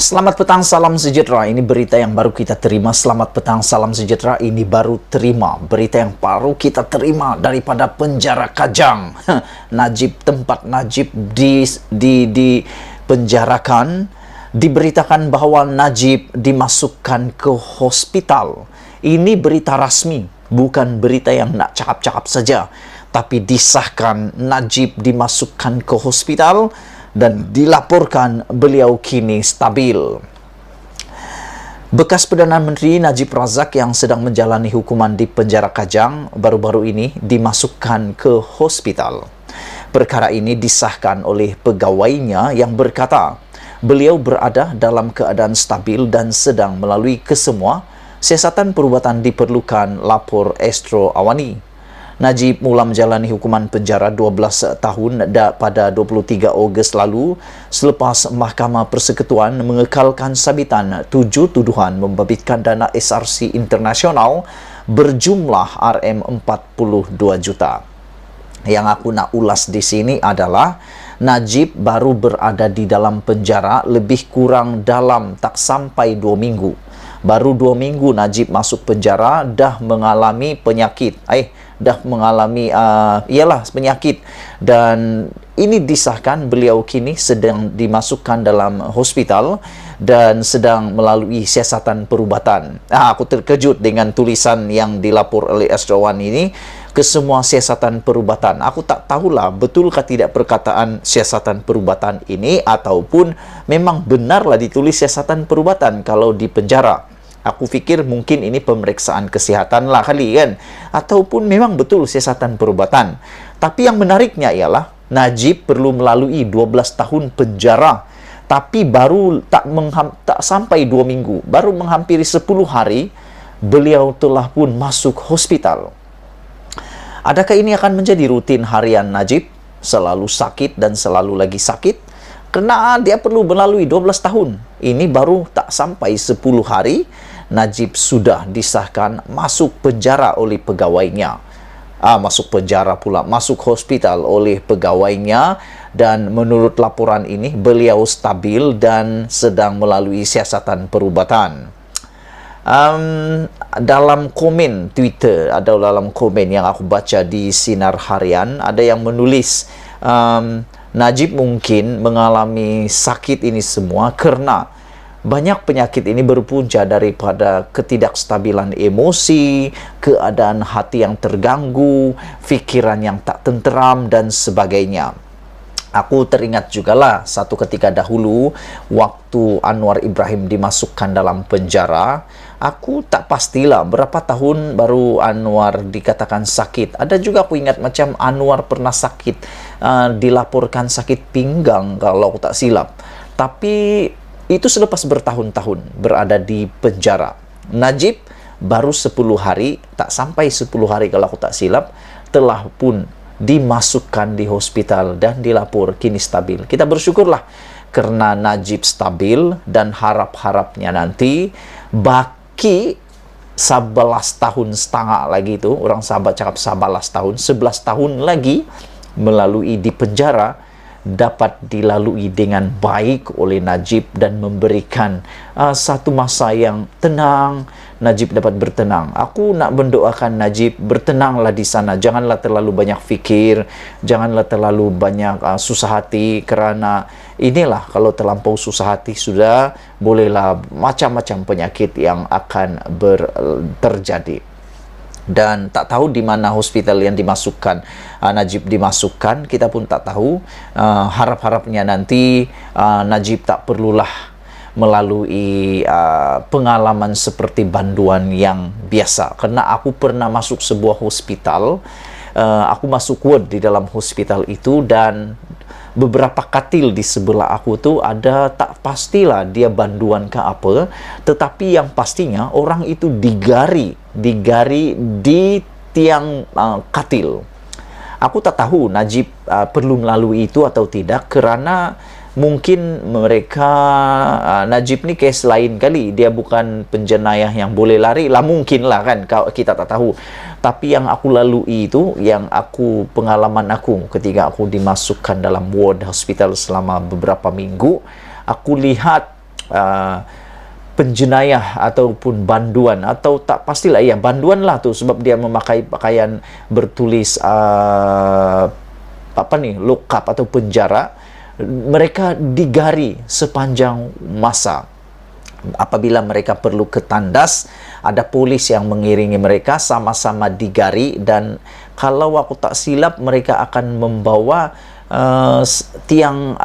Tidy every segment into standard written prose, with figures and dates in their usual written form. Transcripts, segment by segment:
Selamat petang, salam sejahtera. Ini berita yang baru kita terima. Selamat petang, salam sejahtera. Ini baru terima. Berita yang baru kita terima daripada penjara Kajang. Najib, tempat Najib dipenjarakan. Diberitakan bahwa Najib dimasukkan ke hospital. Ini berita rasmi, bukan berita yang nak cakap-cakap saja. Tapi disahkan Najib dimasukkan ke hospital dan dilaporkan beliau kini stabil. Bekas Perdana Menteri Najib Razak yang sedang menjalani hukuman di penjara Kajang baru-baru ini dimasukkan ke hospital. Perkara ini disahkan oleh pegawainya yang berkata beliau berada dalam keadaan stabil dan sedang melalui kesemua siasatan perubatan diperlukan, lapor Astro Awani. Najib mula menjalani hukuman penjara 12 tahun pada 23 Ogos lalu selepas Mahkamah Persekutuan mengekalkan sabitan 7 tuduhan membabitkan dana SRC internasional berjumlah RM42 juta. Yang aku nak ulas di sini adalah Najib baru berada di dalam penjara lebih kurang dalam tak sampai 2 minggu. Baru 2 minggu Najib masuk penjara dah mengalami penyakit. Penyakit, dan ini disahkan beliau kini sedang dimasukkan dalam hospital dan sedang melalui siasatan perubatan. Aku terkejut dengan tulisan yang dilapor oleh Astrawan ini, kesemua siasatan perubatan. Aku tak tahulah betulkah tidak perkataan siasatan perubatan ini ataupun memang benarlah ditulis siasatan perubatan kalau di penjara. Aku fikir mungkin ini pemeriksaan kesihatan lah kali kan, ataupun memang betul siasatan perubatan. Tapi yang menariknya ialah Najib perlu melalui 12 tahun penjara, tapi baru tak sampai 2 minggu, baru menghampiri 10 hari beliau telah pun masuk hospital. Adakah ini akan menjadi rutin harian Najib? Selalu sakit dan selalu lagi sakit? Kerana dia perlu melalui 12 tahun. Ini baru tak sampai 10 hari, Najib sudah disahkan masuk penjara oleh pegawainya. Masuk penjara pula, masuk hospital oleh pegawainya. Dan menurut laporan ini, beliau stabil dan sedang melalui siasatan perubatan. Dalam komen Twitter, atau dalam komen yang aku baca di Sinar Harian, ada yang menulis Najib mungkin mengalami sakit ini semua kerana banyak penyakit ini berpunca daripada ketidakstabilan emosi, keadaan hati yang terganggu, fikiran yang tak tenteram dan sebagainya. Aku teringat jugalah satu ketika dahulu waktu Anwar Ibrahim dimasukkan dalam penjara. Aku tak pastilah berapa tahun baru Anwar dikatakan sakit. Ada juga aku ingat macam Anwar pernah sakit, dilaporkan sakit pinggang kalau aku tak silap. Tapi itu selepas bertahun-tahun berada di penjara. Najib baru 10 hari, tak sampai 10 hari kalau aku tak silap, telah pun dimasukkan di hospital dan dilapor kini stabil. Kita bersyukurlah kerana Najib stabil dan harap-harapnya nanti baki 11 tahun setengah lagi itu, orang sahabat cakap 11 tahun, 11 tahun lagi melalui di penjara dapat dilalui dengan baik oleh Najib dan memberikan satu masa yang tenang. Najib dapat bertenang. Aku nak mendoakan Najib bertenanglah di sana. Janganlah terlalu banyak fikir, janganlah terlalu banyak susah hati, kerana inilah kalau terlampau susah hati sudah bolehlah macam-macam penyakit yang akan terjadi. Dan tak tahu di mana hospital yang dimasukkan Najib dimasukkan, kita pun tak tahu. Harap-harapnya nanti Najib tak perlulah melalui pengalaman seperti banduan yang biasa. Kerana aku pernah masuk sebuah hospital, aku masuk ward di dalam hospital itu, dan beberapa katil di sebelah aku tu ada, tak pastilah dia banduan ke apa, tetapi yang pastinya orang itu digari di tiang katil. Aku tak tahu Najib perlu melalui itu atau tidak, kerana mungkin mereka Najib ni kes lain kali, dia bukan penjenayah yang boleh lari lah, mungkin lah kan, kita tak tahu. Tapi yang aku lalui itu, pengalaman aku ketika aku dimasukkan dalam ward hospital selama beberapa minggu, aku lihat penjenayah ataupun banduan, atau tak pastilah ya banduan lah tu, sebab dia memakai pakaian bertulis lokap atau penjara. Mereka digari sepanjang masa. Apabila mereka perlu ke tandas, ada polis yang mengiringi mereka, sama-sama digari. Dan kalau aku tak silap, mereka akan membawa tiang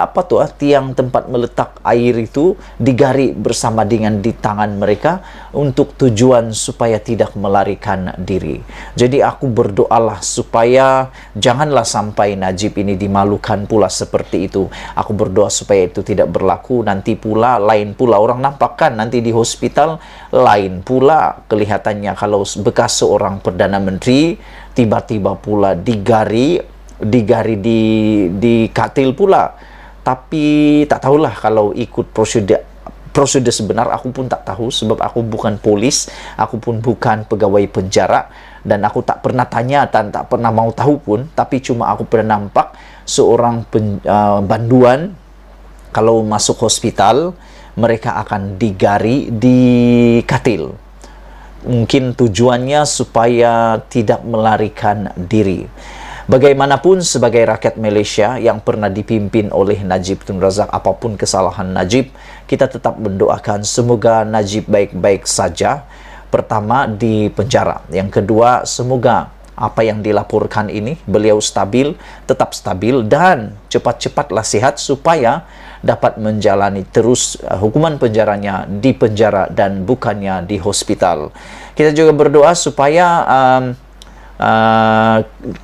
tiang tempat meletak air itu digari bersama dengan di tangan mereka, untuk tujuan supaya tidak melarikan diri. Jadi aku berdoalah supaya janganlah sampai Najib ini dimalukan pula seperti itu. Aku berdoa supaya itu tidak berlaku. Nanti pula lain pula orang nampakkan nanti di hospital, lain pula kelihatannya kalau bekas seorang Perdana Menteri tiba-tiba pula digari di katil pula. Tapi tak tahulah kalau ikut prosedur sebenar, aku pun tak tahu, sebab aku bukan polis, aku pun bukan pegawai penjara, dan aku tak pernah tanya dan tak pernah mau tahu pun. Tapi cuma aku pernah nampak seorang banduan kalau masuk hospital, mereka akan digari di katil. Mungkin tujuannya supaya tidak melarikan diri. Bagaimanapun, sebagai rakyat Malaysia yang pernah dipimpin oleh Najib Tun Razak, apapun kesalahan Najib, kita tetap mendoakan semoga Najib baik-baik saja. Pertama, di penjara. Yang kedua, semoga apa yang dilaporkan ini beliau stabil, tetap stabil, dan cepat-cepatlah sihat supaya dapat menjalani terus hukuman penjaranya di penjara dan bukannya di hospital. Kita juga berdoa supaya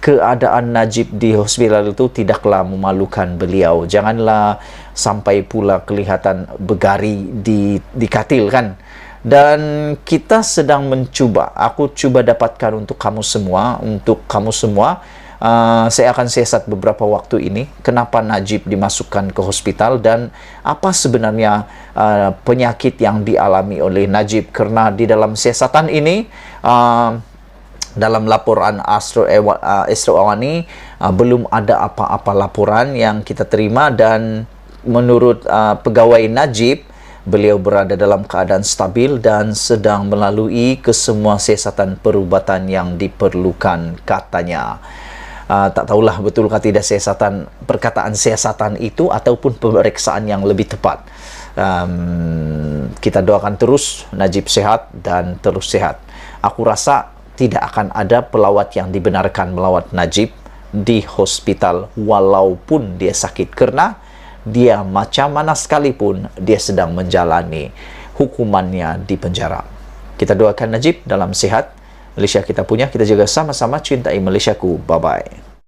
keadaan Najib di hospital itu tidaklah memalukan beliau. Janganlah sampai pula kelihatan bergari di katil kan. Dan kita sedang mencuba, aku cuba dapatkan untuk kamu semua, saya akan siasat beberapa waktu ini kenapa Najib dimasukkan ke hospital dan apa sebenarnya penyakit yang dialami oleh Najib. Karena di dalam siasatan ini, dalam laporan Astro Awani belum ada apa-apa laporan yang kita terima, dan menurut pegawai Najib, beliau berada dalam keadaan stabil dan sedang melalui kesemua siasatan perubatan yang diperlukan katanya. Tak tahulah betulkah tidak perkataan siasatan itu ataupun pemeriksaan yang lebih tepat. Kita doakan terus Najib sehat dan terus sehat. Aku rasa tidak akan ada pelawat yang dibenarkan melawat Najib di hospital walaupun dia sakit, karena dia macam mana sekalipun dia sedang menjalani hukumannya di penjara. Kita doakan Najib dalam sehat. Malaysia kita punya, kita juga sama-sama cintai Malaysiaku. Bye-bye.